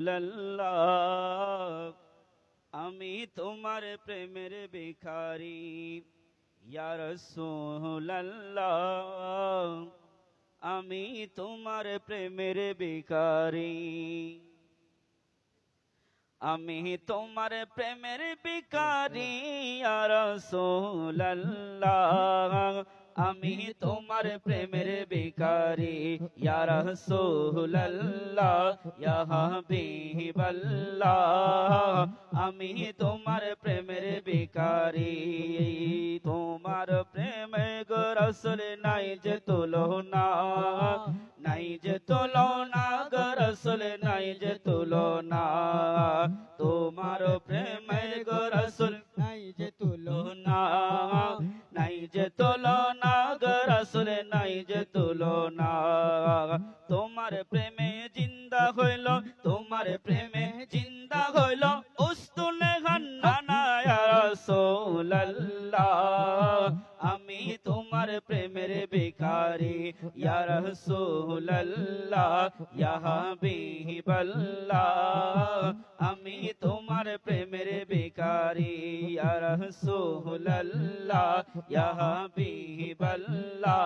লাল্লাহ আমি তোমার প্রেমের ভিখারি ইয়া রাসূলুল্লাহ আমি তোমার প্রেমের ভিখারি আমি তোমার প্রেমের ভিখারি ইয়া রাসূলুল্লাহ আমি তোমার প্রেমের ভিখারি ইয়া রাসূলুল্লাহ ইয়া হাবিবাল্লাহ আমি তোমার প্রেমের ভিখারি তোমার প্রেমে গো রাসূল নাই যে তুলনা নাই যে তুলনা গো রাসূল নাই যে তুলনা তোমার প্রেমে গো রাসূল নাই যে তুলনা নাই যে তুলনা গো রাসূল নাই যে তুলনা তোমার প্রেমে জিন্দা হইল তোমার প্রেমে জিন্দা হইল উস্তুনে হান্নানা ইয়া রাসূলুল্লাহ আমি তোমার প্রেমের ভিখারি ইয়া রাসূলুল্লাহ ইয়া হাবিবাল্লাহ আমি তোমার প্রেমের ভিখারি ইয়া রাসূলুল্লাহ ইয়া হাবিবাল্লাহ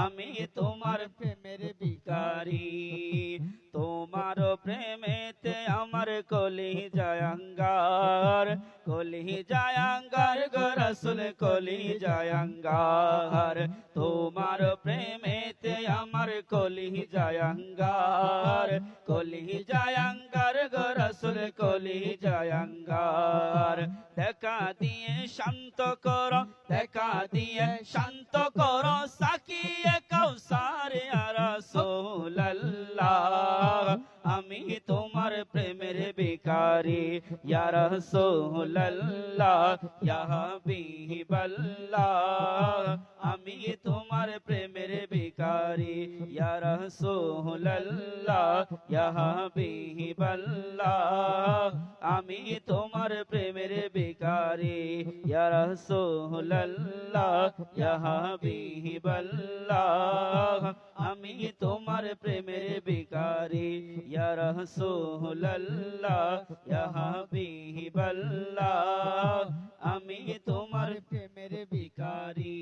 আমি তোমার প্রেমের ভিখারি তোমার প্রেমেতে আমার কলি জায়াঙ্গার গো রাসূল কলি জায়াঙ্গার তোমার প্রেমেতে আমার কলি জায়াঙ্গার গো রাসূল কলি জায়াঙ্গার দেখা দিয়ে শান্ত করো দেখা দিয়ে শান্ত করো সাকিয়ে কাউসার ইয়া রাসূলুল্লাহ আমি তোমার প্রেমের ভিখারি ইয়া রাসূলুল্লাহ ইয়া হাবিবাল্লাহ আমি তোমার প্রেমের ভিখারি ইয়া রাসূলুল্লাহ ইয়া হাবিবাল্লাহ আমি তোমার প্রেমের ভিখারি ইয়া রাসূলুল্লাহ ইয়া হাবিবাল্লাহ আমি তোমার প্রেমের ভিখারি ইয়া রাসূলুল্লাহ ইয়া হাবিবাল্লাহ আমি তোমার প্রেমের ভিখারি।